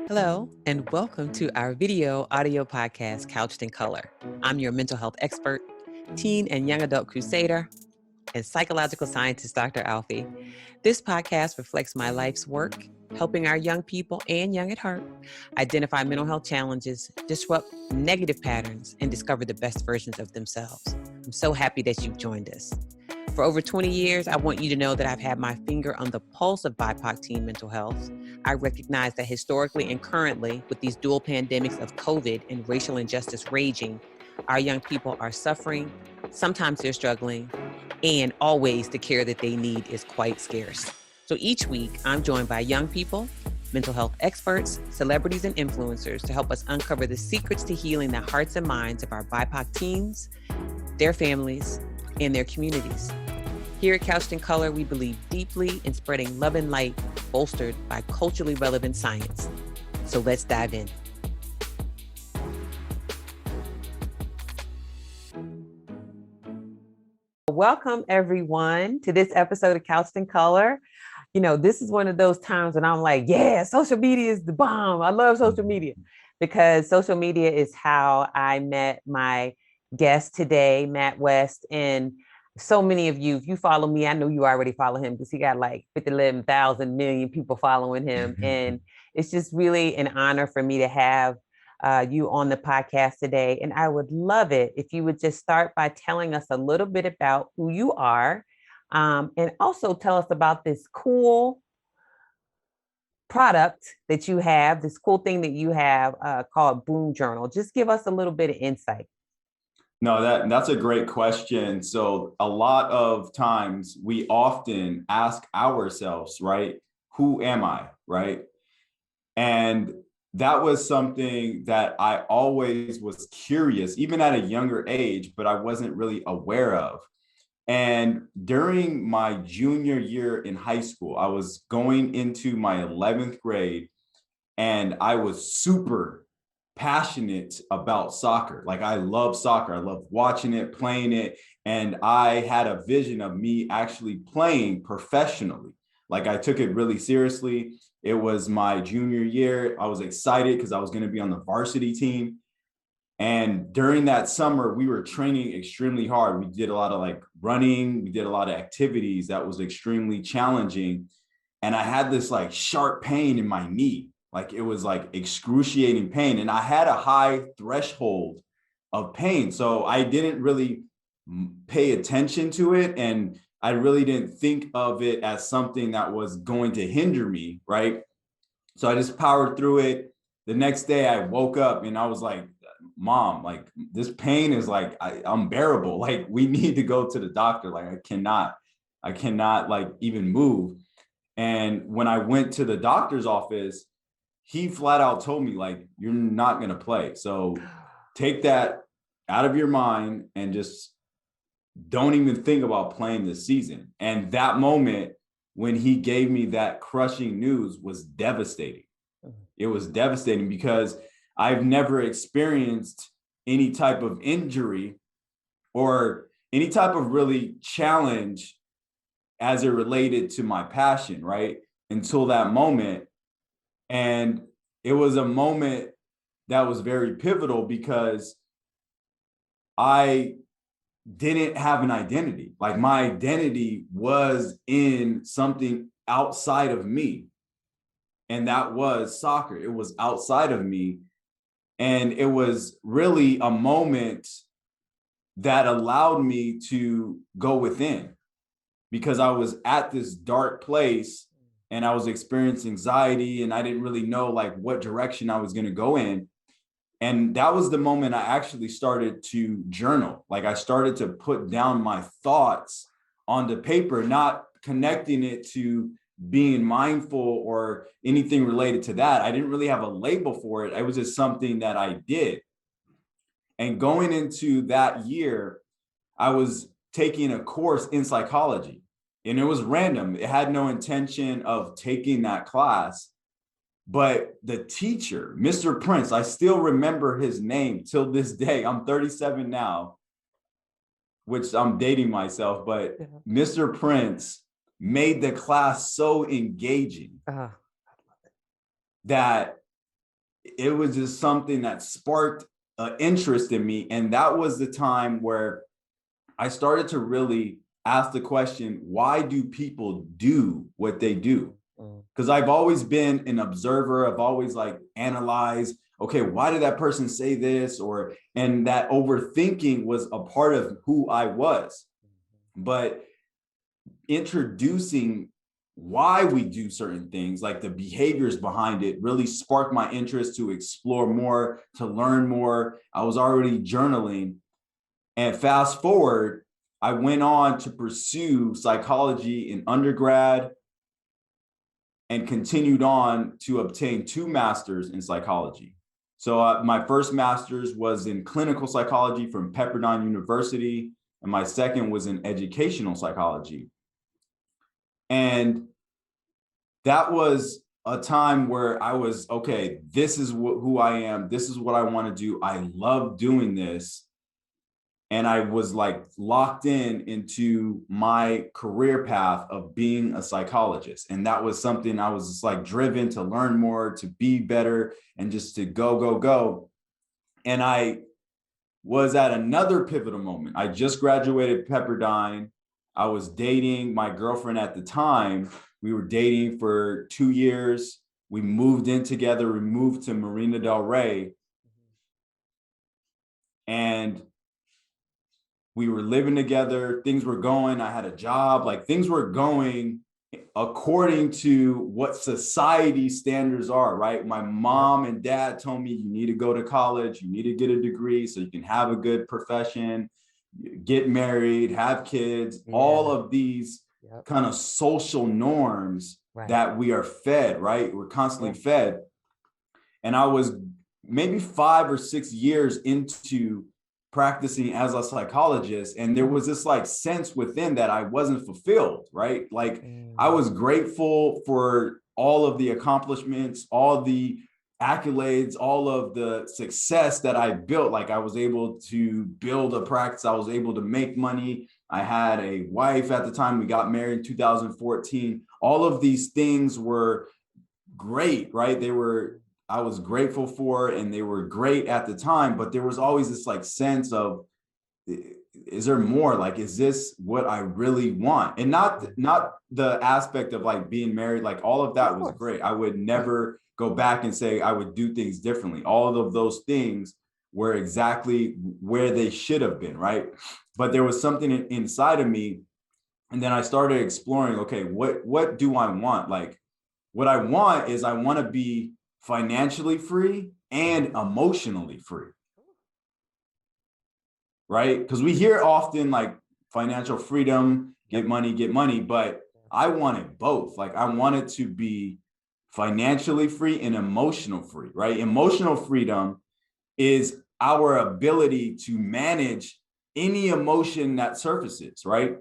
Hello, and welcome to our video audio podcast, Couched in Color. I'm your mental health expert, teen and young adult crusader, and psychological scientist, Dr. Alfiee. This podcast reflects my life's work, helping our young people and young at heart identify mental health challenges, disrupt negative patterns, and discover the best versions of themselves. I'm so happy that you've joined us. For over 20 years, I want you to know that I've had my finger on the pulse of BIPOC teen mental health. I recognize that historically and currently, with these dual pandemics of COVID and racial injustice raging, our young people are suffering, sometimes they're struggling, and always the care that they need is quite scarce. So each week, I'm joined by young people, mental health experts, celebrities, and influencers to help us uncover the secrets to healing the hearts and minds of our BIPOC teens, their families, and their communities. Here at Couched in Color, we believe deeply in spreading love and light, bolstered by culturally relevant science. So let's dive in. Welcome, everyone, to this episode of Couched in Color. You know, this is one of those times when I'm like, yeah, social media is the bomb. I love social media because social media is how I met my guest today, Matt West. And so many of you, if you follow me, I know you already follow him because he got like 11,000 million people following him. And it's just really an honor for me to have you on the podcast today. And I would love it if you would just start by telling us a little bit about who you are, and also tell us about this cool product that you have, this cool thing that you have called Boom Journal. Just give us a little bit of insight. No, that's a great question. So a lot of times we often ask ourselves, right? Who am I, right? And that was something that I always was curious, even at a younger age, but I wasn't really aware of. And during my junior year in high school, I was going into my 11th grade and I was super passionate about soccer. Like I love soccer. I love watching it, playing it. And I had a vision of me actually playing professionally. Like I took it really seriously. It was my junior year. I was excited because I was going to be on the varsity team. And during that summer, we were training extremely hard. We did a lot of like running. We did a lot of activities that was extremely challenging. And I had this like sharp pain in my knee. Like it was like excruciating pain. And I had a high threshold of pain. So I didn't really pay attention to it. And I really didn't think of it as something that was going to hinder me, right? So I just powered through it. The next day I woke up and I was like, Mom, like this pain is like unbearable. Like we need to go to the doctor. Like I cannot like even move. And when I went to the doctor's office, he flat out told me like, you're not going to play. So take that out of your mind and just don't even think about playing this season. And that moment when he gave me that crushing news was devastating. It was devastating because I've never experienced any type of injury or any type of really challenge as it related to my passion, right? Until that moment. And it was a moment that was very pivotal because I didn't have an identity. Like my identity was in something outside of me. And that was soccer. It was outside of me. And it was really a moment that allowed me to go within because I was at this dark place and I was experiencing anxiety and I didn't really know like what direction I was going to go in. And that was the moment I actually started to journal. Like I started to put down my thoughts onto paper, not connecting it to being mindful or anything related to that. I didn't really have a label for it. It was just something that I did. And going into that year, I was taking a course in psychology and it was random. It had no intention of taking that class. But the teacher, Mr. Prince, I still remember his name till this day. I'm 37 now, which I'm dating myself, but Mr. Prince made the class so engaging that it was just something that sparked interest in me. And that was the time where I started to really ask the question, why do people do what they do? Because I've always been an observer. I've always like analyzed, okay, why did that person say this? And that overthinking was a part of who I was. But introducing why we do certain things, like the behaviors behind it, really sparked my interest to explore more, to learn more. I was already journaling. And fast forward, I went on to pursue psychology in undergrad and continued on to obtain 2 masters in psychology. So my first master's was in clinical psychology from Pepperdine University, and my second was in educational psychology. And that was a time where I was, okay, this is who I am. This is what I want to do. I love doing this. And I was like locked into my career path of being a psychologist. And that was something I was just like driven to learn more, to be better, and just to go, go, go. And I was at another pivotal moment. I just graduated Pepperdine. I was dating my girlfriend at the time. We were dating for 2 years. We moved in together. We moved to Marina del Rey. And we were living together. Things were going. I had a job. Like things were going according to what society standards are, right? My mom and dad told me, you need to go to college. You need to get a degree so you can have a good profession, get married, have kids, all of these kind of social norms that we are fed, right? We're constantly fed. And I was maybe 5 or 6 years into practicing as a psychologist, and there was this like sense within that I wasn't fulfilled, right? Like I was grateful for all of the accomplishments, all the accolades, all of the success that I built. Like I was able to build a practice, I was able to make money. I had a wife at the time. We got married in 2014. All of these things were great, right? I was grateful for, and they were great at the time, but there was always this like sense of, is there more? Like, is this what I really want? And not the aspect of like being married, like all of that was great. I would never go back and say I would do things differently. All of those things were exactly where they should have been, right? But there was something inside of me. And then I started exploring, okay, what do I want? Like, what I want is I want to be financially free and emotionally free, right? Because we hear often like financial freedom, get money, but I wanted both. Like I wanted to be financially free and emotional free, right? Emotional freedom is our ability to manage any emotion that surfaces, right?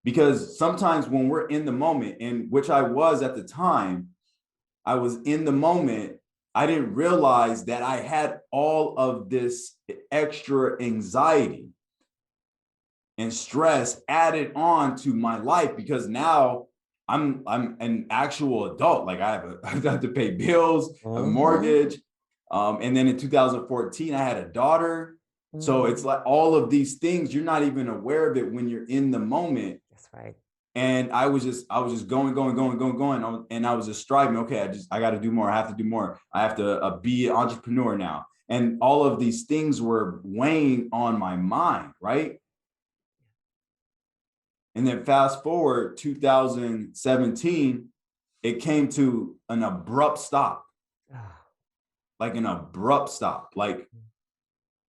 Because sometimes when we're in the moment, in which I was at the time, I was in the moment, I didn't realize that I had all of this extra anxiety and stress added on to my life, because now I'm an actual adult. Like I have to pay bills, a mortgage. And then in 2014, I had a daughter. So it's like all of these things, you're not even aware of it when you're in the moment. That's right. And I was just going. And I was just striving. Okay, I got to do more. I have to do more. I have to be an entrepreneur now. And all of these things were weighing on my mind, right? And then fast forward 2017, it came to an abrupt stop, like an abrupt stop. Like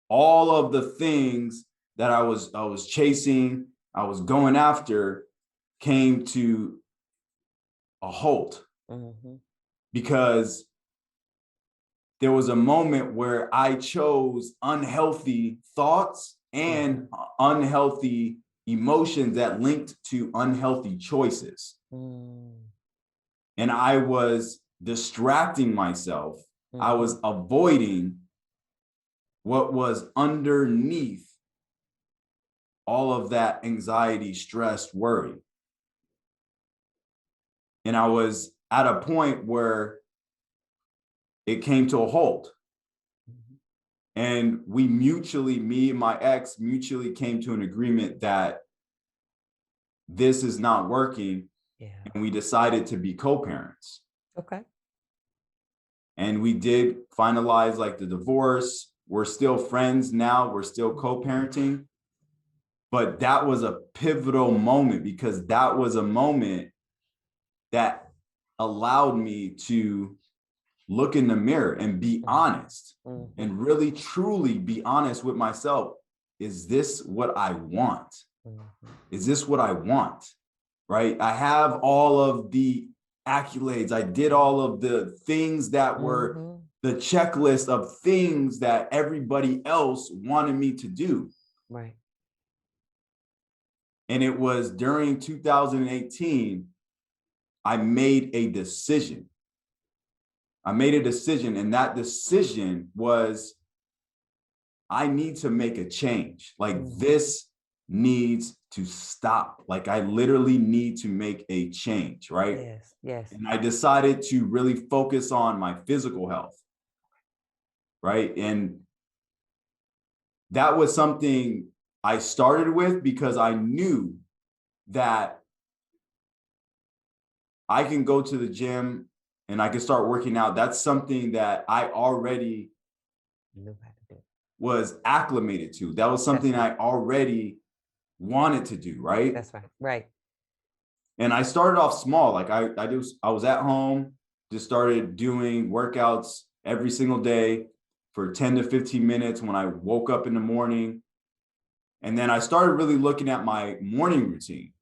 all of the things that I was chasing, I was going after, came to a halt, because there was a moment where I chose unhealthy thoughts and unhealthy emotions that linked to unhealthy choices. And I was distracting myself. I was avoiding what was underneath all of that anxiety, stress, worry. And I was at a point where it came to a halt. Mhm. And we mutually, me and my ex mutually came to an agreement that this is not working. Yeah. And we decided to be co-parents. Okay. And we did finalize like the divorce. We're still friends now. We're still co-parenting. But that was a pivotal moment because that was a moment that allowed me to look in the mirror and be honest and really truly be honest with myself. Is this what I want? Is this what I want? Right? I have all of the accolades. I did all of the things that were the checklist of things that everybody else wanted me to do. Right. And it was during 2018, I made a decision. And that decision was, I need to make a change. Like this needs to stop. Like I literally need to make a change, right? Yes, yes. And I decided to really focus on my physical health, right? And that was something I started with because I knew that I can go to the gym and I can start working out. That's something that I already Knew how to do. was acclimated to. That was something I already wanted to do, right? That's right. Right. And I started off small. Like I was at home, just started doing workouts every single day for 10 to 15 minutes when I woke up in the morning. And then I started really looking at my morning routine.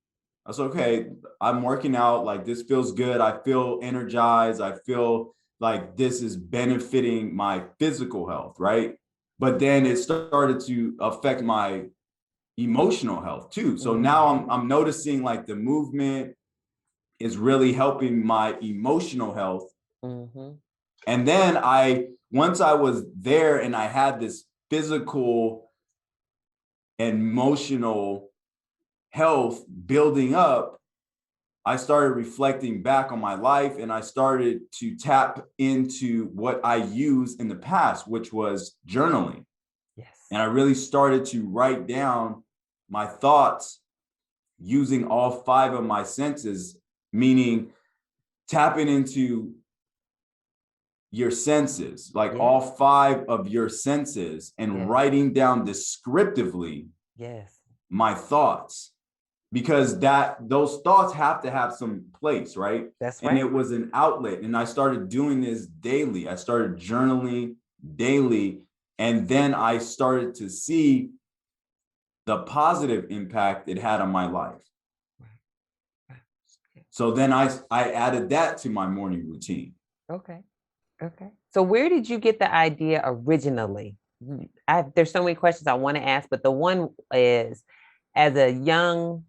I was okay, I'm working out, like this feels good. I feel energized. I feel like this is benefiting my physical health, right? But then it started to affect my emotional health too. So now I'm noticing like the movement is really helping my emotional health. And then once I was there and I had this physical and emotional health building up, I started reflecting back on my life and I started to tap into what I used in the past, which was journaling. Yes. And I really started to write down my thoughts using all 5 of my senses, meaning tapping into your senses, like all 5 of your senses, and writing down descriptively my thoughts, because those thoughts have to have some place, right? That's right. And it was an outlet. And I started doing this daily. I started journaling daily. And then I started to see the positive impact it had on my life. So then I added that to my morning routine. Okay. Okay. So where did you get the idea originally? There's so many questions I want to ask, but the one is, as a young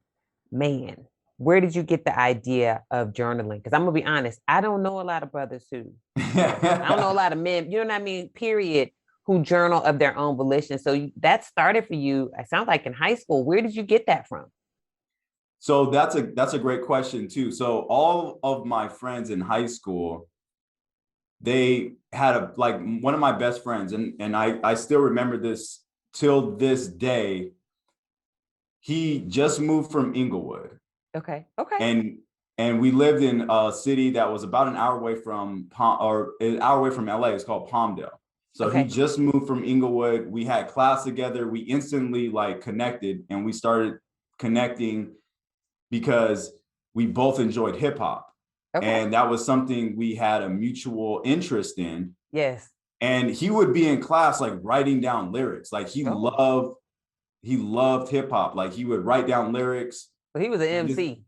man, where did you get the idea of journaling? Because I'm gonna be honest, I don't know a lot of brothers who I don't know a lot of men, you know what I mean, period, who journal of their own volition. So that started for you, it sounds like in high school. Where did you get that from? So that's a great question too. So all of my friends in high school, they had like one of my best friends, and I still remember this till this day. He just moved from Inglewood. Okay. Okay. And we lived in a city that was about an hour away from an hour away from LA. It's called Palmdale. So he just moved from Inglewood. We had class together. We instantly like connected, and we started connecting because we both enjoyed hip hop. And that was something we had a mutual interest in. Yes. And he would be in class like writing down lyrics. Like he loved hip hop. Like he would write down lyrics. So he was an MC.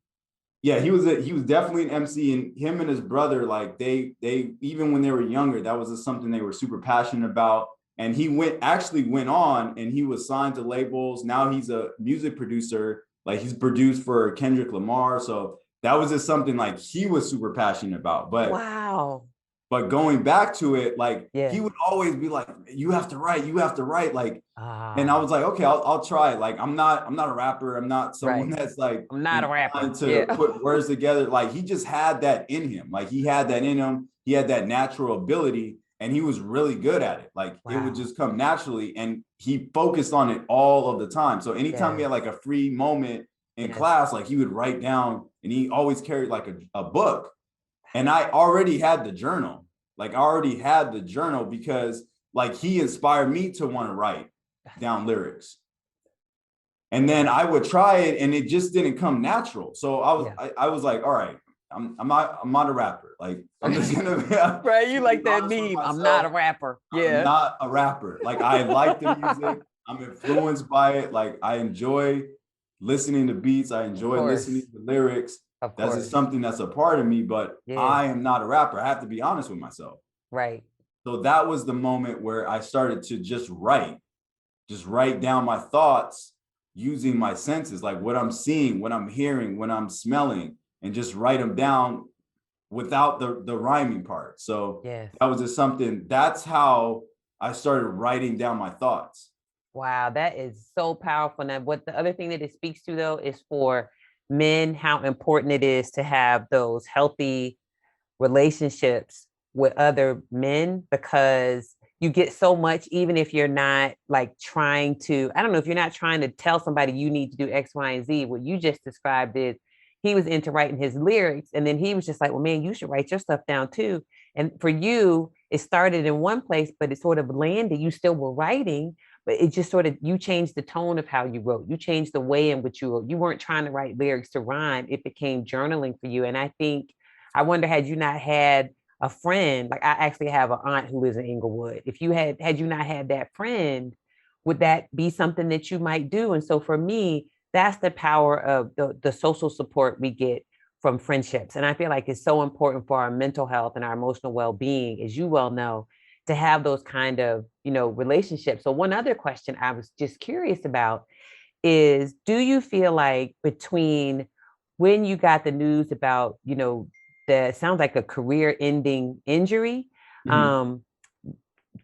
Yeah, he was definitely an MC, and him and his brother, like they even when they were younger, that was just something they were super passionate about. And he went on and he was signed to labels. Now he's a music producer. Like he's produced for Kendrick Lamar. So that was just something like he was super passionate about. But wow. But going back to it, like he would always be like, you have to write. Like, and I was like, okay, I'll try it. Like, I'm not a rapper. I'm not someone that's like, I'm not a rapper to put words together. Like he just had that in him. Like he had that in him. He had that natural ability. and he was really good at it. Like it would Wow. just come naturally, and he focused on it all of the time. So anytime we Yes. had like a free moment in Yes. class, like he would write down, and he always carried like a book. And I already had the journal. Like I already had the journal because like he inspired me to want to write down lyrics. And then I would try it and it just didn't come natural. So Yeah. I was like, all right, I'm not a rapper. Like I'm just gonna Right. You be like that honest with meme. I'm not myself. a rapper. I'm Yeah. not a rapper. Like I like the music. I'm influenced by it. Like I enjoy listening to beats. I Of enjoy listening course. to lyrics. Of That's just course. something that's a part of me, but Yeah. I am not a rapper. I have to be honest with myself. Right. So that was the moment where I started to just write down my thoughts using my senses, like what I'm seeing, what I'm hearing, what I'm smelling, and just write them down without the rhyming part. So Yes. that was just something, that's how I started writing down my thoughts. Wow, that is so powerful. Now, what the other thing that it speaks to though is for men, how important it is to have those healthy relationships with other men, because you get so much, even if you're not like trying to, I don't know, if you're not trying to tell somebody you need to do X, Y, and Z. What you just described is he was into writing his lyrics, and then he was just like, well, man, you should write your stuff down too. And for you, it started in one place, but it sort of landed. You still were writing, but it just sort of, you changed the tone of how you wrote. You changed the way in which you wrote. You weren't trying to write lyrics to rhyme. It became journaling for you. And I think, I wonder, had you not had a friend, like I actually have an aunt who lives in Inglewood. If you had you not had that friend, would that be something that you might do? And so for me, that's the power of the social support we get from friendships. And I feel like it's so important for our mental health and our emotional well-being, as you well know, to have those kind of, relationships. So one other question I was just curious about is, do you feel like between when you got the news about, the sounds like a career ending injury, Mhm. um,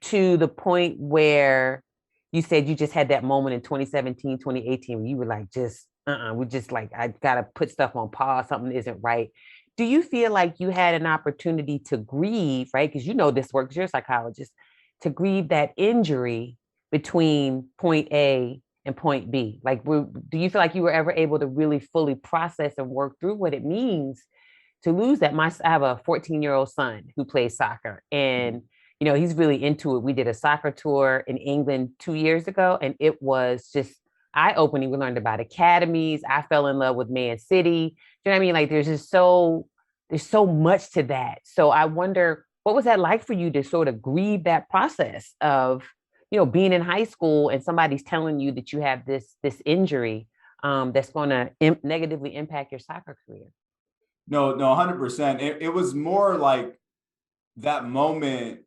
to the point where you said you just had that moment in 2017, 2018, where you were like, just, we just like, I got to put stuff on pause, something isn't right. Do you feel like you had an opportunity to grieve, right? Because you know this works, you're a psychologist, to grieve that injury between point A and point B? Like, do you feel like you were ever able to really fully process and work through what it means to lose that? I have a 14-year-old son who plays soccer, and he's really into it. We did a soccer tour in England 2 years ago, and it was just eye-opening. We learned about academies. I fell in love with Man City. Do you know what I mean? Like there's so much to that. So I wonder, what was that like for you to sort of grieve that process of, being in high school and somebody's telling you that you have this injury, that's going to negatively impact your soccer career? No, no, 100%. It was more like that moment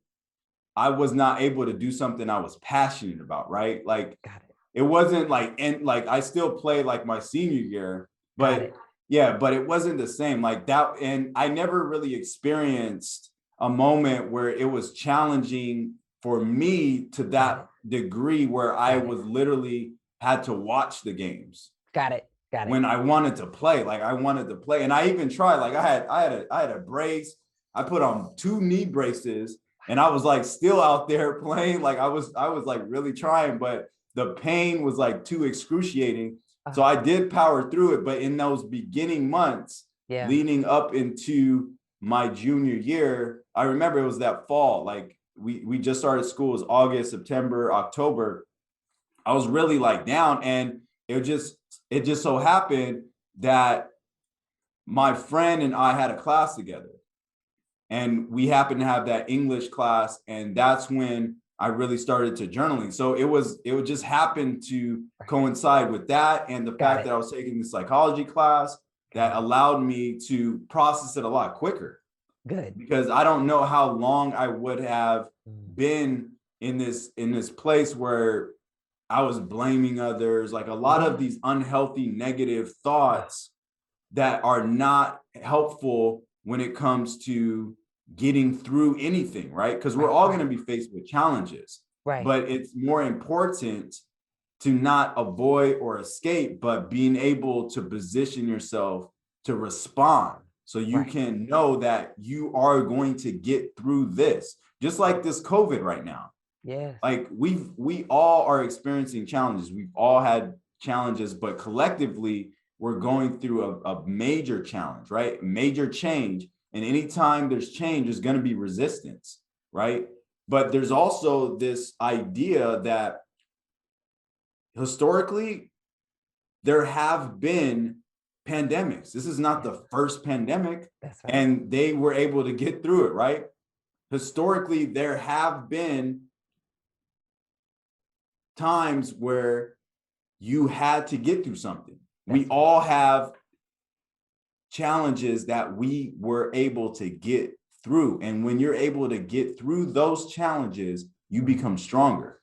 I was not able to do something I was passionate about, right? Like Got it. it wasn't like, and like I still played like my senior year, Got but it. yeah, but it wasn't the same like that. And I never really experienced a moment where it was challenging for me to Got it. that degree where I Got it. was literally had to watch the games Got it. Got it. when I wanted to play. Like I wanted to play, and I even tried. Like I had a brace. I put on 2 knee braces, and I was like still out there playing. Like I was like really trying, but the pain was like too excruciating. So I did power through it. But in those beginning months, Yeah. leading up into my junior year, I remember it was that fall. Like we just started school. It was August, September, October. I was really like down, and it just so happened that my friend and I had a class together, and we happened to have that English class, and that's when I really started to journaling. So it would just happen to coincide with that, and the Got fact it. that I was taking the psychology class Got that it. allowed me to process it a lot quicker, Good. because I don't know how long I would have Mm. been in this place where I was blaming others, like a lot of Yeah. these unhealthy negative Yeah. thoughts that are not helpful when it comes to getting through anything, right? Because we're Right. all going to Right. be faced with challenges, Right. but it's more important to not avoid or escape, but being able to position yourself to respond so you Right. can know that you are going to get through this. just like this COVID right now. Yes. Like we all are experiencing challenges. We've all had challenges, but collectively we're going through a major challenge, right? Major change. And anytime there's change, there's going to be resistance, right? But there's also this idea that historically there have been pandemics. This is not the first pandemic. That's right. And they were able to get through it, right? Historically, there have been times where you had to get through something. We all have challenges that we were able to get through. And when you're able to get through those challenges, you become stronger.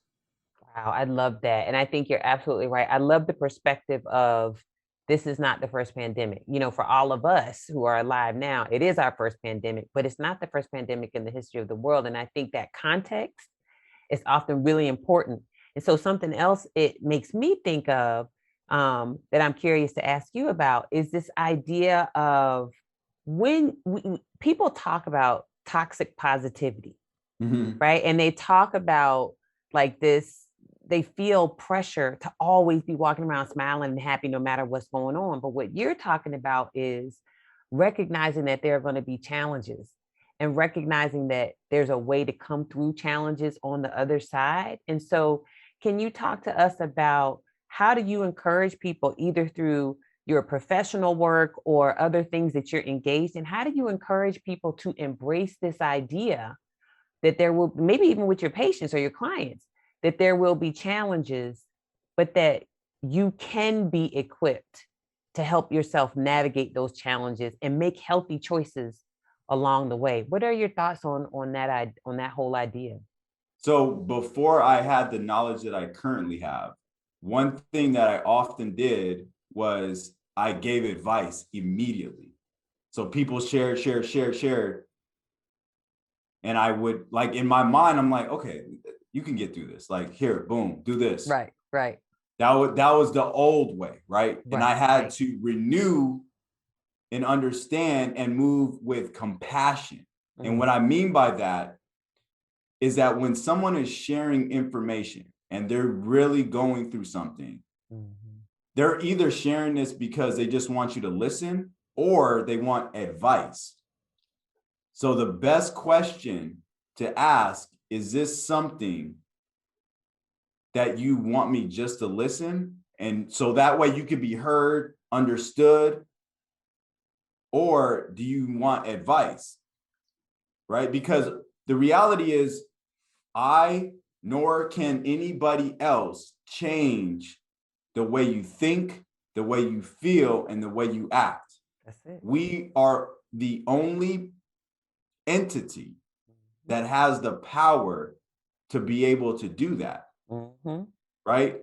Wow, I love that. And I think you're absolutely right. I love the perspective of this is not the first pandemic. You know, for all of us who are alive now, it is our first pandemic, but it's not the first pandemic in the history of the world. And I think that context is often really important. And so something else it makes me think of that I'm curious to ask you about is this idea of when people talk about toxic positivity, right? And they talk about like this, they feel pressure to always be walking around smiling and happy no matter what's going on. But what you're talking about is recognizing that there are going to be challenges and recognizing that there's a way to come through challenges on the other side. And so, can you talk to us about how do you encourage people either through your professional work or other things that you're engaged in? How do you encourage people to embrace this idea that there will, maybe even with your patients or your clients, that there will be challenges, but that you can be equipped to help yourself navigate those challenges and make healthy choices along the way? What are your thoughts on that whole idea? So before I had the knowledge that I currently have, one thing that I often did was I gave advice immediately. So people shared. And I would, like, in my mind, I'm like, okay, you can get through this. Like, here, boom, do this. Right. That was the old way, right? And I had to renew and understand and move with compassion. And what I mean by that is that when someone is sharing information and they're really going through something, they're either sharing this because they just want you to listen or they want advice. So the best question to ask is this something that you want me just to listen? And so that way you can be heard, understood, or do you want advice? Right? Because the reality is I nor can anybody else change the way you think, the way you feel, and the way you act. That's it. We are the only entity that has the power to be able to do that. Right?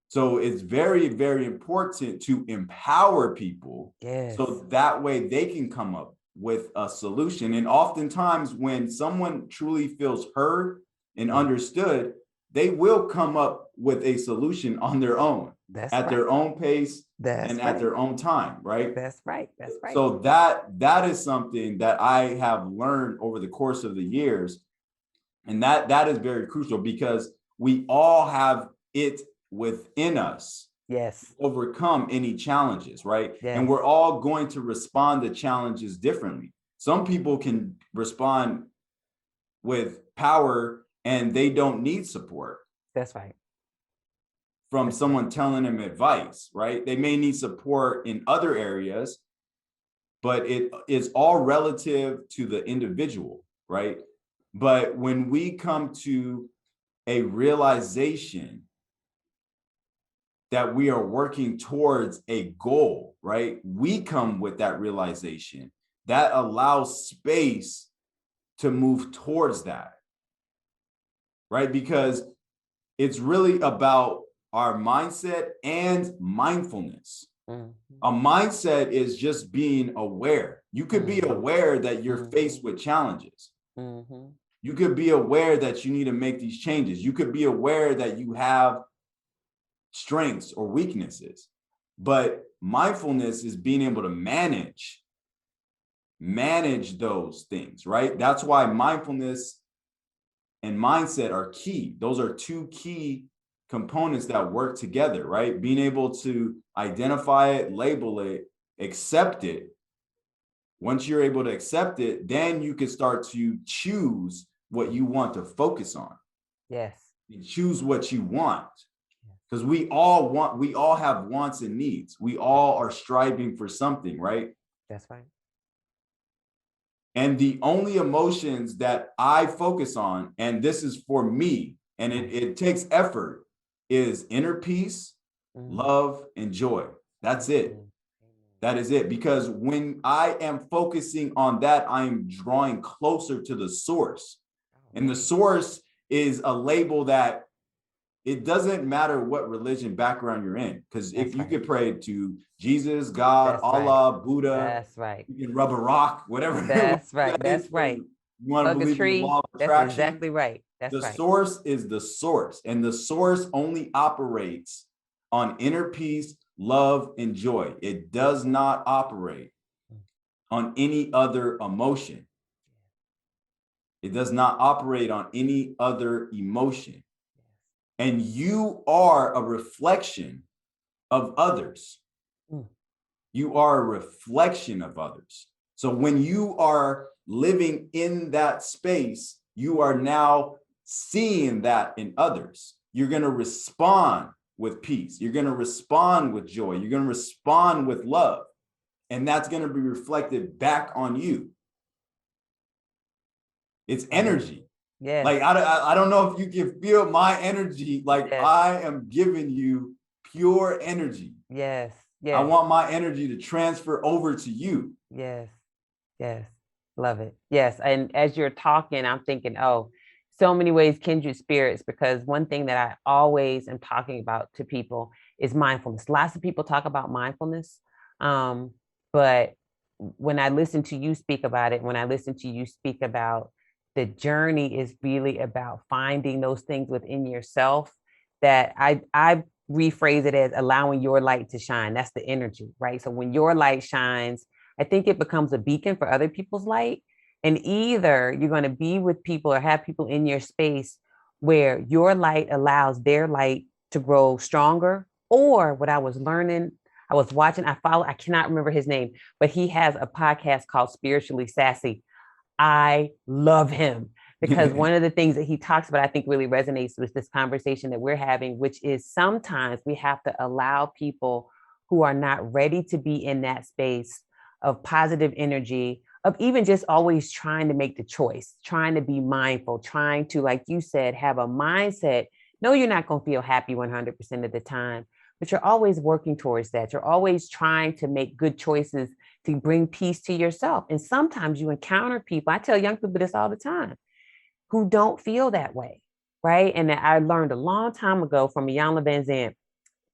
So it's very, very important to empower people so that way they can come up with a solution. And oftentimes when someone truly feels heard and understood, they will come up with a solution on their own, their own pace and at their own time, right? That's right. So that is something that I have learned over the course of the years. And that is very crucial because we all have it within us to overcome any challenges, right? And we're all going to respond to challenges differently. Some people can respond with power and they don't need support. That's right. From someone telling them advice, right? They may need support in other areas, but it is all relative to the individual, right? But when we come to a realization that we are working towards a goal, right? We come with that realization that allows space to move towards that, right? Because it's really about our mindset and mindfulness. A mindset is just being aware. You could be aware that you're faced with challenges. You could be aware that you need to make these changes. You could be aware that you have strengths or weaknesses. But mindfulness is being able to manage those things, right? That's why mindfulness and mindset are key. Those are two key components that work together, right? Being able to identify it, label it, accept it. Once you're able to accept it, then you can start to choose what you want to focus on. Yes. You choose what you want. Because we all have wants and needs. We all are striving for something, right? That's right. And the only emotions that I focus on, and this is for me, and it takes effort, is inner peace, love, and joy. That's it. That is it. Because when I am focusing on that, I am drawing closer to the source. And the source is a label that it doesn't matter what religion background you're in. Because if you could pray to Jesus, God, Allah, Buddha, that's right. you can rub a rock, whatever. That's right. That's right. You want to believe in the law of attraction. That's exactly right. That's the right. source is the source, and the source only operates on inner peace, love, and joy. It does not operate on any other emotion. It does not operate on any other emotion. And you are a reflection of others. You are a reflection of others. So when you are living in that space, you are now seeing that in others. You're going to respond with peace. You're going to respond with joy. You're going to respond with love. And that's going to be reflected back on you. It's energy. Yes. Like, I don't know if you can feel my energy. Like, yes. I am giving you pure energy. Yes. Yes. I want my energy to transfer over to you. Yes. Yes. Love it. Yes. And as you're talking, I'm thinking, oh, so many ways, kindred spirits, because one thing that I always am talking about to people is mindfulness. Lots of people talk about mindfulness. But when I listen to you speak about it, when I listen to you speak about the journey is really about finding those things within yourself that I rephrase it as allowing your light to shine. That's the energy, right? So when your light shines, I think it becomes a beacon for other people's light. And either you're going to be with people or have people in your space where your light allows their light to grow stronger. Or what I was learning, I was watching, I cannot remember his name, but he has a podcast called Spiritually Sassy. I love him because one of the things that he talks about, I think really resonates with this conversation that we're having, which is sometimes we have to allow people who are not ready to be in that space of positive energy, of even just always trying to make the choice, trying to be mindful, trying to, like you said, have a mindset. No, you're not going to feel happy 100% of the time, but you're always working towards that. You're always trying to make good choices to bring peace to yourself. And sometimes you encounter people, I tell young people this all the time, who don't feel that way, right? And I learned a long time ago from Iyanla Vanzant,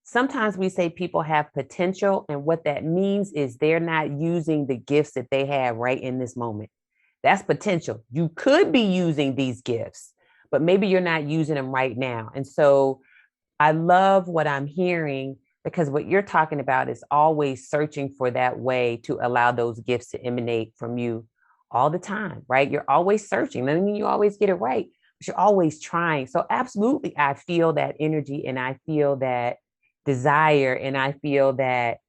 sometimes we say people have potential, and what that means is they're not using the gifts that they have right in this moment. That's potential. You could be using these gifts, but maybe you're not using them right now. And so I love what I'm hearing, because what you're talking about is always searching for that way to allow those gifts to emanate from you all the time, right? You're always searching. I mean, you always get it right, but you're always trying. So absolutely, I feel that energy, and I feel that desire, and I feel that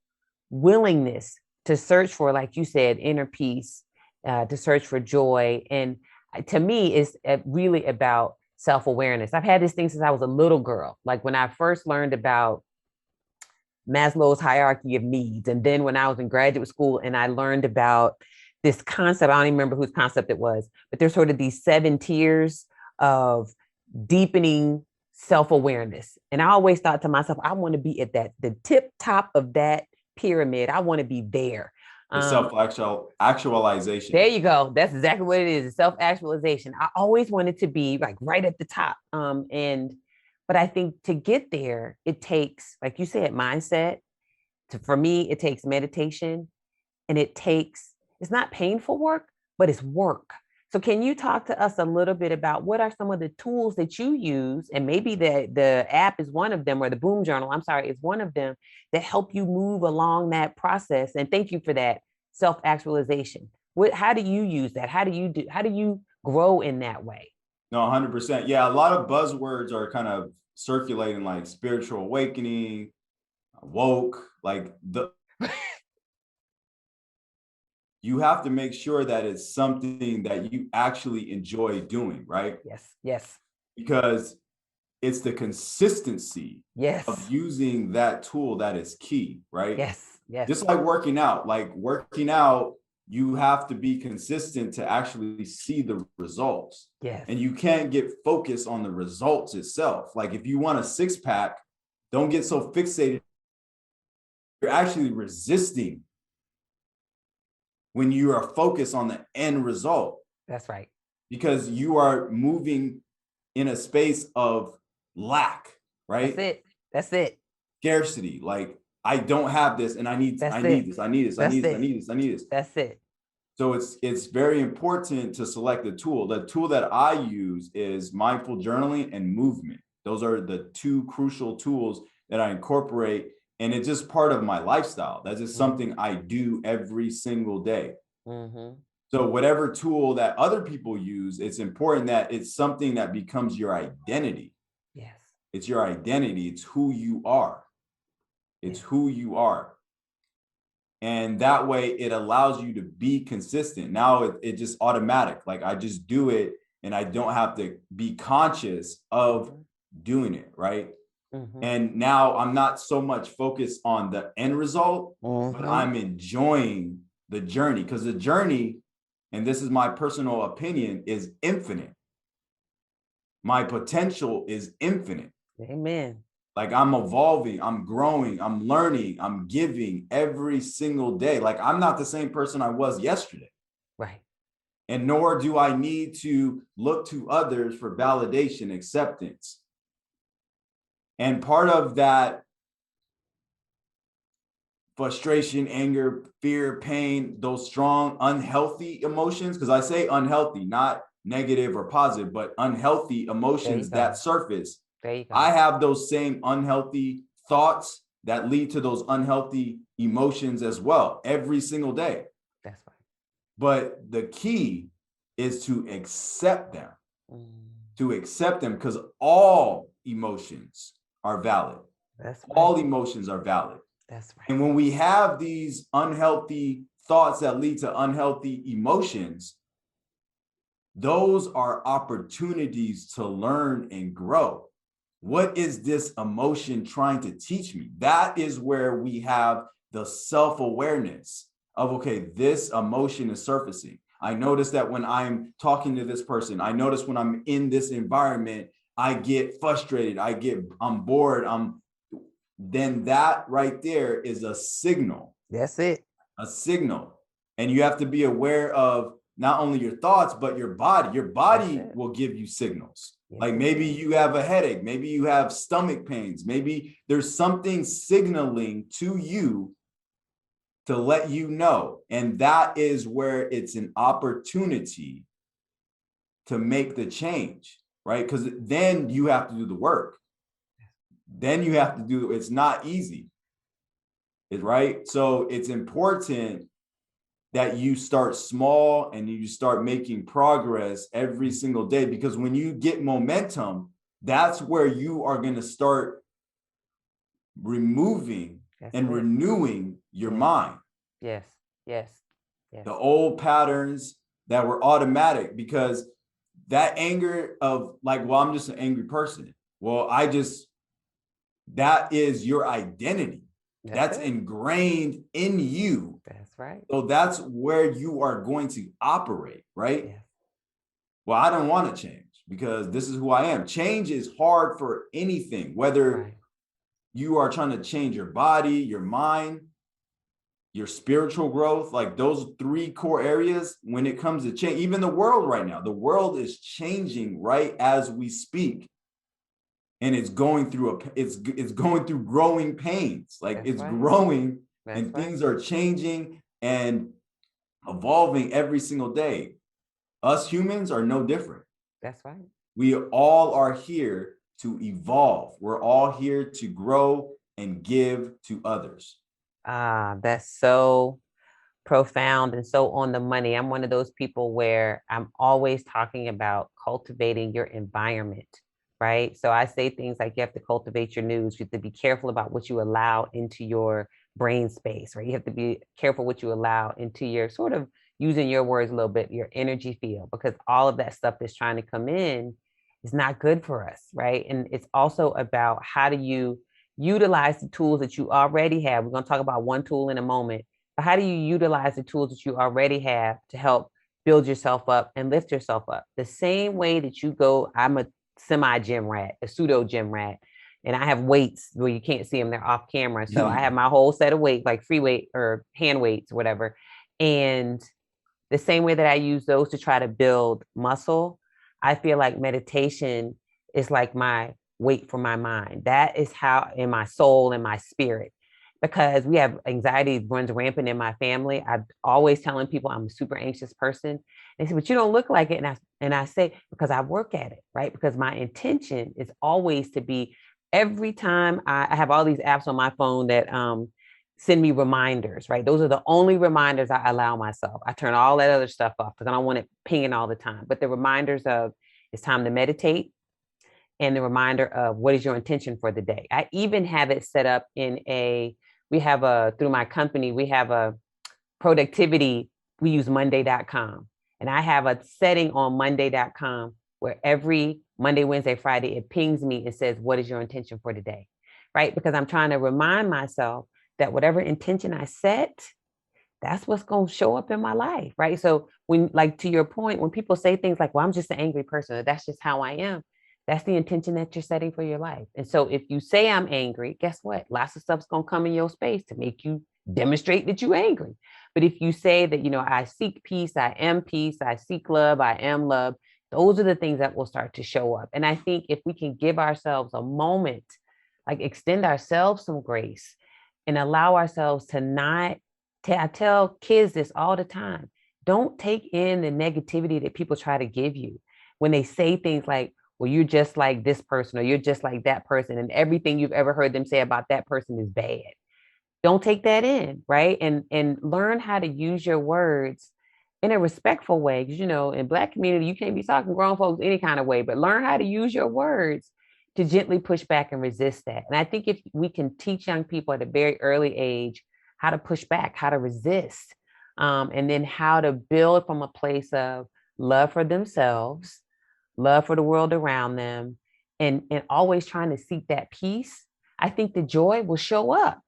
willingness to search for, like you said, inner peace, to search for joy. And to me, it's really about self-awareness. I've had this thing since I was a little girl. Like when I first learned about Maslow's hierarchy of needs. And then when I was in graduate school and I learned about this concept, I don't even remember whose concept it was, but there's sort of these 7 tiers of deepening self-awareness. And I always thought to myself, I want to be at the tip top of that pyramid. I want to be there. The self-actualization. There you go. That's exactly what it is. Self-actualization. I always wanted to be like right at the top. But I think to get there, it takes, like you said, mindset. For me, it takes meditation, and it's not painful work, but it's work. So can you talk to us a little bit about what are some of the tools that you use? And maybe the app is one of them, or the Boom Journal, is one of them, that help you move along that process. And thank you for that self-actualization. How do you use that? How do you grow in that way? No, 100%. Yeah, a lot of buzzwords are kind of circulating, like spiritual awakening, woke, like you have to make sure that it's something that you actually enjoy doing, right? Yes. Yes. Because it's the consistency of Yes. using that tool that is key, right? Yes. Yes. Just like working out, you have to be consistent to actually see the results. Yes. And you can't get focused on the results itself. Like if you want a six pack, don't get so fixated. You're actually resisting when you are focused on the end result. That's right. Because you are moving in a space of lack, right? That's it. That's it. Scarcity. Like I don't have this and I need this. That's it. That's it. So it's very important to select the tool. The tool that I use is mindful journaling and movement. Those are the two crucial tools that I incorporate, and it's just part of my lifestyle. That's just something I do every single day. So whatever tool that other people use, it's important that it's something that becomes your identity. Yes. It's your identity. It's who you are. It's who you are. And that way it allows you to be consistent. Now it just automatic. Like I just do it and I don't have to be conscious of doing it, right? And now I'm not so much focused on the end result, but I'm enjoying the journey, because the journey, and this is my personal opinion, is infinite. My potential is infinite. Amen. Like I'm evolving, I'm growing, I'm learning, I'm giving every single day. Like I'm not the same person I was yesterday. Right. And nor do I need to look to others for validation, acceptance. And part of that frustration, anger, fear, pain, those strong, unhealthy emotions, because I say unhealthy, not negative or positive, but unhealthy emotions that surface. There you go. I have those same unhealthy thoughts that lead to those unhealthy emotions as well every single day. That's right. But the key is to accept them, because all emotions are valid. That's right. All emotions are valid. That's right. And when we have these unhealthy thoughts that lead to unhealthy emotions, those are opportunities to learn and grow. What is this emotion trying to teach me? That is where we have the self-awareness of, okay, this emotion is surfacing. I notice that when I'm talking to this person, I notice when I'm in this environment, I get frustrated, I'm bored, then that right there is a signal. That's it. A signal. And you have to be aware of not only your thoughts, but your body. Your body will give you signals. Like maybe you have a headache, maybe you have stomach pains, maybe there's something signaling to you to let you know. And that is where it's an opportunity to make the change, right? Because then you have to do the work. Then you have to do, it's not easy, right? So it's important that you start small and you start making progress every single day, because when you get momentum, that's where you are going to start removing and renewing your mind. Yes. The old patterns that were automatic, because that anger of like, well, I'm just an angry person. Well, that is your identity. That's ingrained in you. That's right. So that's where you are going to operate, right? Yes. Well, I don't want to change because this is who I am. Change is hard for anything, whether you are trying to change your body, your mind, your spiritual growth, like those three core areas when it comes to change. Even the world right now, the world is changing right as we speak. And it's going through it's going through growing pains. Like it's growing and things are changing and evolving every single day. Us humans are no different. That's right. We all are here to evolve. We're all here to grow and give to others. That's so profound and so on the money. I'm one of those people where I'm always talking about cultivating your environment, right? So I say things like you have to cultivate your news. You have to be careful about what you allow into your brain space, right? You have to be careful what you allow into your sort of, using your words a little bit, your energy field, because all of that stuff that's trying to come in is not good for us, right? And it's also about how do you utilize the tools that you already have. We're going to talk about one tool in a moment, but how do you utilize the tools that you already have to help build yourself up and lift yourself up? The same way that you go, I'm a semi gym rat, a pseudo gym rat, and I have weights where you can't see them, they're off camera. So I have my whole set of weights, like free weight or hand weights, or whatever. And the same way that I use those to try to build muscle, I feel like meditation is like my weight for my mind. That is how, in my soul and my spirit, because we have anxiety runs rampant in my family. I'm always telling people I'm a super anxious person. They say, but you don't look like it. And I say, because I work at it, right? Because my intention is always to be, every time I have all these apps on my phone that send me reminders, right? Those are the only reminders I allow myself. I turn all that other stuff off because I don't want it pinging all the time. But the reminders of it's time to meditate, and the reminder of what is your intention for the day. I even have it set up in through my company, we have a productivity, we use monday.com. And I have a setting on monday.com where every Monday, Wednesday, Friday, it pings me and says, what is your intention for today? Right? Because I'm trying to remind myself that whatever intention I set, that's what's going to show up in my life. Right. So when, like, to your point, when people say things like, well, I'm just an angry person, or that's just how I am, that's the intention that you're setting for your life. And so if you say I'm angry, guess what? Lots of stuff's going to come in your space to make you demonstrate that you're angry. But if you say that, I seek peace, I seek love, I am love, those are the things that will start to show up. And I think if we can give ourselves a moment, like extend ourselves some grace and allow ourselves to not, I tell kids this all the time, don't take in the negativity that people try to give you when they say things like, well, you're just like this person, or you're just like that person, and everything you've ever heard them say about that person is bad. Don't take that in, right? And learn how to use your words in a respectful way. Because, in Black community, you can't be talking grown folks any kind of way, but learn how to use your words to gently push back and resist that. And I think if we can teach young people at a very early age how to push back, how to resist, and then how to build from a place of love for themselves, love for the world around them, and always trying to seek that peace, I think the joy will show up.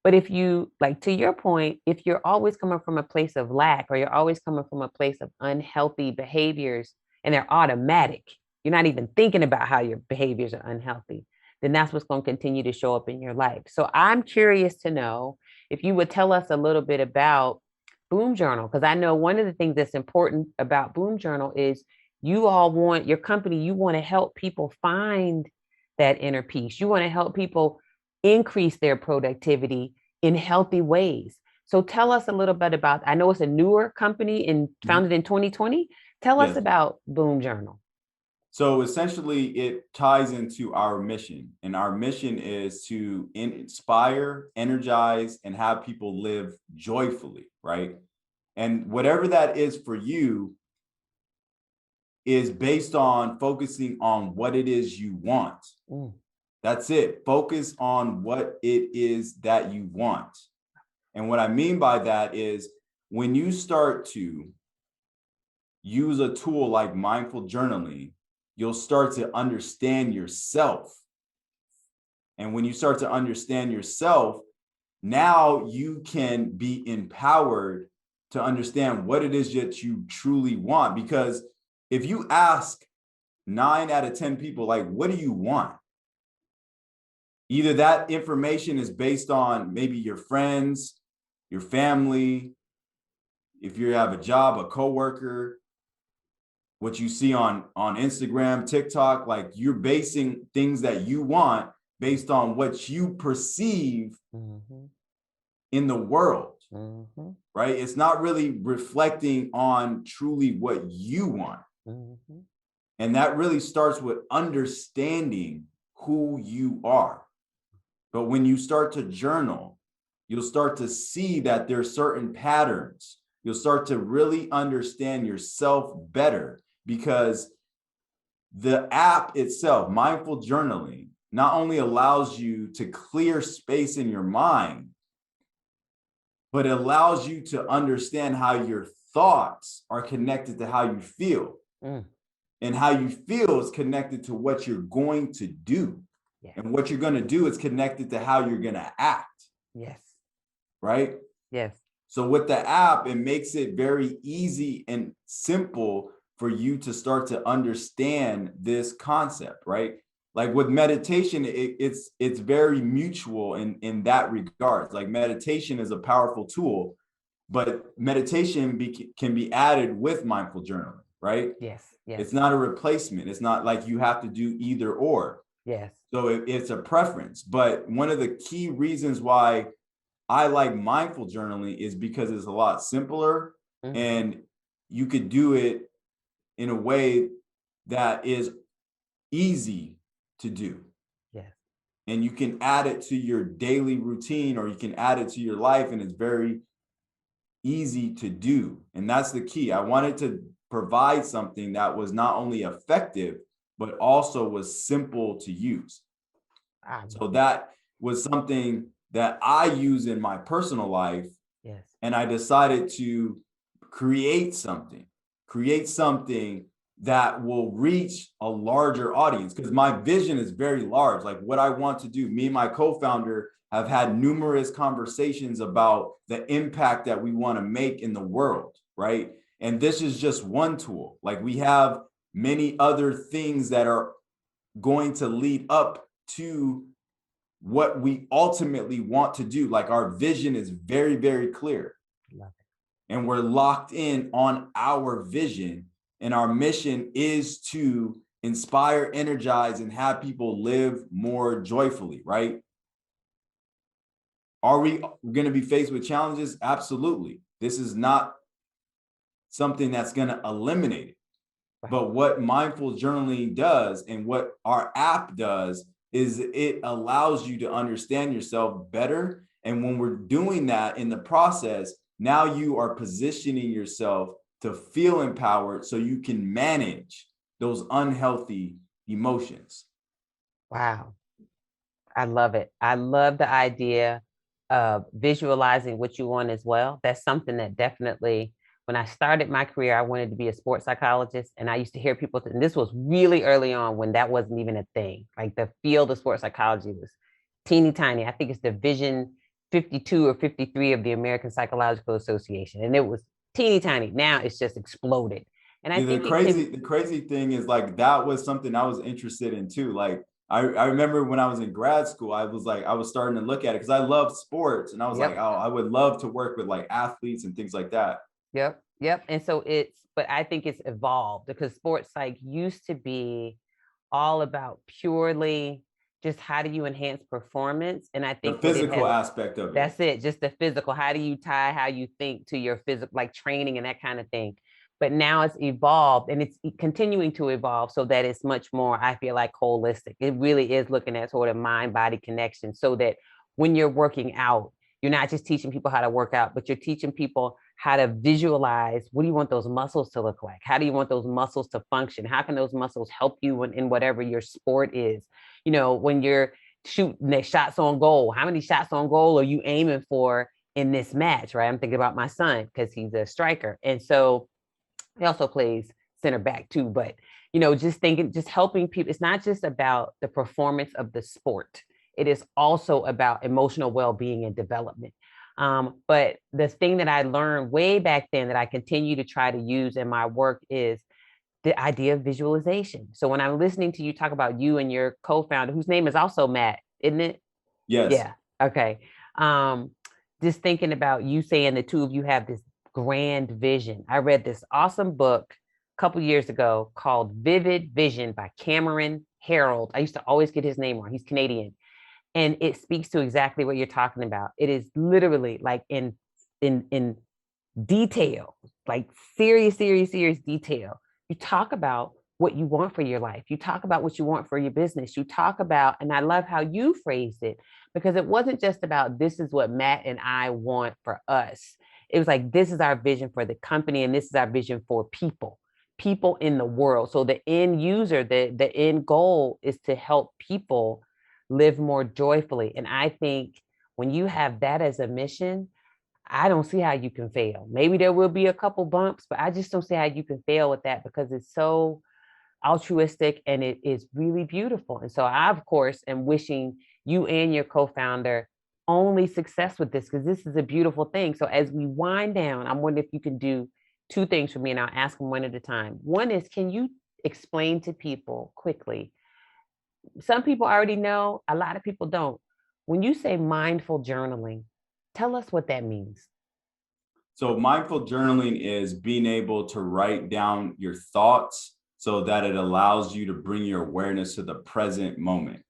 But if you, like, to your point, if you're always coming from a place of lack, or you're always coming from a place of unhealthy behaviors, and they're automatic, you're not even thinking about how your behaviors are unhealthy, then that's what's going to continue to show up in your life. So I'm curious to know if you would tell us a little bit about Boom Journal, because I know one of the things that's important about Boom Journal is you all want, your company, you want to help people find that inner peace. You want to help people increase their productivity in healthy ways. So tell us a little bit about, I know it's a newer company and founded in 2020. Tell us Yes. about Boom Journal. So essentially, it ties into our mission. And our mission is to inspire, energize, and have people live joyfully, right? And whatever that is for you is based on focusing on what it is you want. That's it. Focus on what it is that you want. And what I mean by that is when you start to use a tool like mindful journaling, you'll start to understand yourself. And when you start to understand yourself, now you can be empowered to understand what it is that you truly want. Because if you ask 9 out of 10 people, like, what do you want? Either that information is based on maybe your friends, your family, if you have a job, a coworker, what you see on Instagram, TikTok, like you're basing things that you want based on what you perceive in the world, right? It's not really reflecting on truly what you want. And that really starts with understanding who you are. But when you start to journal, you'll start to see that there's certain patterns. You'll start to really understand yourself better, because the app itself, mindful journaling, not only allows you to clear space in your mind, but it allows you to understand how your thoughts are connected to how you feel. And how you feel is connected to what you're going to do. Yeah. And what you're going to do is connected to how you're going to act. Yes. Right? Yes. So with the app, it makes it very easy and simple for you to start to understand this concept, right? Like with meditation, it's very mutual in that regard. Like meditation is a powerful tool, but meditation can be added with mindful journaling, right? Yes. Yes. It's not a replacement. It's not like you have to do either or. Yes. So it's a preference. But one of the key reasons why I like mindful journaling is because it's a lot simpler, and you could do it in a way that is easy to do. Yes. And you can add it to your daily routine, or you can add it to your life, and it's very easy to do. And that's the key. I wanted to provide something that was not only effective, but also was simple to use. So that was something that I use in my personal life. Yes. And I decided to create something that will reach a larger audience, because my vision is very large. Like what I want to do, me and my co-founder have had numerous conversations about the impact that we want to make in the world, right? And this is just one tool. Like we have many other things that are going to lead up to what we ultimately want to do. Like our vision is very, very clear. And we're locked in on our vision. And our mission is to inspire, energize, and have people live more joyfully, right? Are we going to be faced with challenges? Absolutely. This is not something that's going to eliminate it. But what mindful journaling does, and what our app does, is it allows you to understand yourself better. And when we're doing that in the process, now you are positioning yourself to feel empowered so you can manage those unhealthy emotions. Wow. I love it. I love the idea of visualizing what you want as well. That's something that definitely, when I started my career, I wanted to be a sports psychologist. And I used to hear people, and this was really early on when that wasn't even a thing. Like the field of sports psychology was teeny tiny. I think it's Division 52 or 53 of the American Psychological Association. And it was teeny tiny. Now it's just exploded. And I think the crazy thing is, like, that was something I was interested in too. Like I remember when I was in grad school, I was starting to look at it because I love sports, and I was like, oh, I would love to work with like athletes and things like that. Yep. And so but I think it's evolved, because sports psych used to be all about purely just how do you enhance performance. And I think the physical aspect of it. That's it. Just the physical. How do you tie how you think to your physical, like training and that kind of thing. But now it's evolved, and it's continuing to evolve so that it's much more, I feel like, holistic. It really is looking at sort of mind-body connection, so that when you're working out, you're not just teaching people how to work out, but you're teaching people how to visualize. What do you want those muscles to look like? How do you want those muscles to function? How can those muscles help you in whatever your sport is? You know, when you're shooting the shots on goal, how many shots on goal are you aiming for in this match, right? I'm thinking about my son because he's a striker. And so he also plays center back too. But, you know, just helping people. It's not just about the performance of the sport. It is also about emotional well-being and development. But the thing that I learned way back then that I continue to try to use in my work is the idea of visualization. So when I'm listening to you talk about you and your co-founder, whose name is also Matt, isn't it? Yes. Yeah. Okay. Just thinking about you saying the two of you have this grand vision. I read this awesome book a couple years ago called Vivid Vision by Cameron Harold. I used to always get his name wrong. He's Canadian. And it speaks to exactly what you're talking about. It is literally like in detail, like serious detail. You talk about what you want for your life. You talk about what you want for your business. You talk about, and I love how you phrased it, because it wasn't just about this is what Matt and I want for us. It was like, this is our vision for the company, and this is our vision for people in the world. So the end user, the end goal is to help people live more joyfully. And I think when you have that as a mission, I don't see how you can fail. Maybe there will be a couple bumps, but I just don't see how you can fail with that, because it's so altruistic and it is really beautiful. And so I, of course, am wishing you and your co-founder only success with this, because this is a beautiful thing. So as we wind down, I'm wondering if you can do two things for me, and I'll ask them one at a time. One is, can you explain to people quickly? Some people already know, a lot of people don't. When you say mindful journaling, tell us what that means. So mindful journaling is being able to write down your thoughts so that it allows you to bring your awareness to the present moment.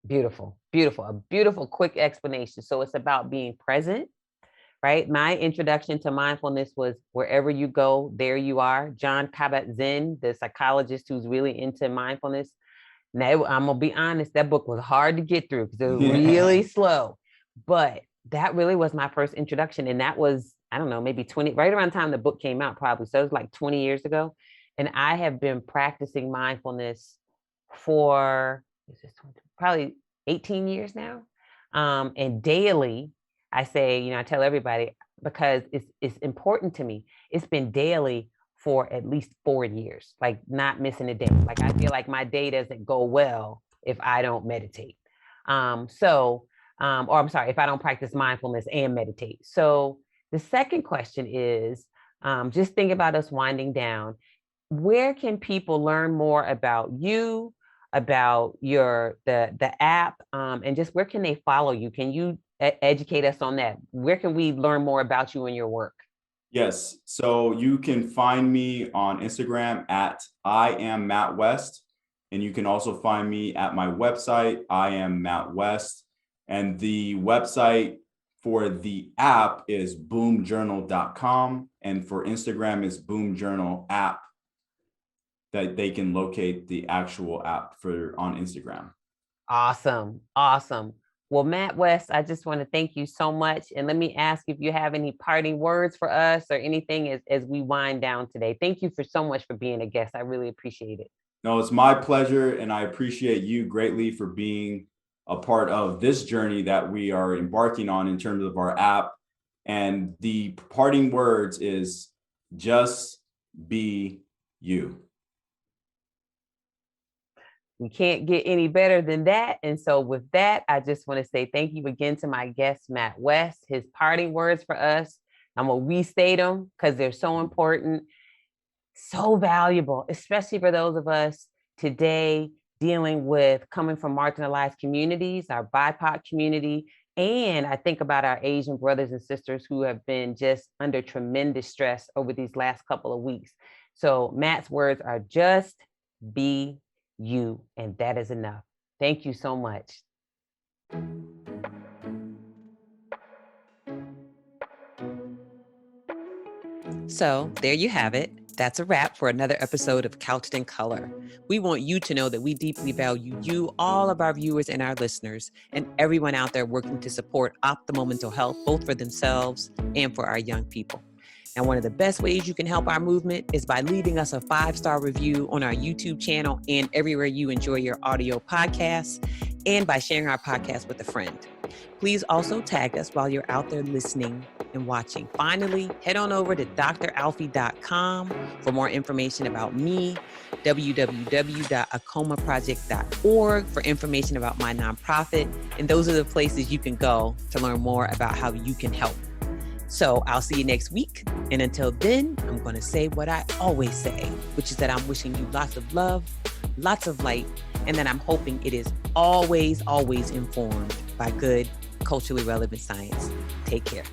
Beautiful, beautiful, a beautiful, quick explanation. So it's about being present, right? My introduction to mindfulness was wherever you go, there you are. Jon Kabat-Zinn, the psychologist who's really into mindfulness. Now, I'm gonna be honest, that book was hard to get through because it was really slow, but that really was my first introduction. And that was, I don't know, maybe 20, right around the time the book came out, probably. So it was like 20 years ago. And I have been practicing mindfulness for probably 18 years now. And daily, I say, I tell everybody, because it's important to me. It's been daily for at least 4 years, like not missing a day. Like I feel like my day doesn't go well if I don't meditate. Or I'm sorry, if I don't practice mindfulness and meditate. So the second question is, just think about us winding down. Where can people learn more about you, about the app, and just where can they follow you? Can you educate us on that? Where can we learn more about you and your work? Yes. So you can find me on Instagram at I am Matt West. And you can also find me at my website, I am Matt West. And the website for the app is boomjournal.com. And for Instagram is boomjournal app, that they can locate the actual app on Instagram. Awesome. Awesome. Well, Matt West, I just want to thank you so much. And let me ask if you have any parting words for us or anything as we wind down today. Thank you for so much for being a guest. I really appreciate it. No, it's my pleasure. And I appreciate you greatly for being a part of this journey that we are embarking on in terms of our app. And the parting words is just be you. We can't get any better than that. And so with that, I just want to say thank you again to my guest, Matt West. His parting words for us, I'm going to restate them because they're so important, so valuable, especially for those of us today dealing with coming from marginalized communities, our BIPOC community. And I think about our Asian brothers and sisters who have been just under tremendous stress over these last couple of weeks. So Matt's words are just be you, and that is enough. Thank you so much. So there you have it. That's a wrap for another episode of Couched in Color. We want you to know that we deeply value you, all of our viewers and our listeners, and everyone out there working to support optimal mental health, both for themselves and for our young people. And one of the best ways you can help our movement is by leaving us a 5-star review on our YouTube channel and everywhere you enjoy your audio podcasts, and by sharing our podcast with a friend. Please also tag us while you're out there listening and watching. Finally, head on over to dralfiee.com for more information about me, www.acomaproject.org for information about my nonprofit. And those are the places you can go to learn more about how you can help. So I'll see you next week. And until then, I'm going to say what I always say, which is that I'm wishing you lots of love, lots of light, and that I'm hoping it is always, always informed by good, culturally relevant science. Take care.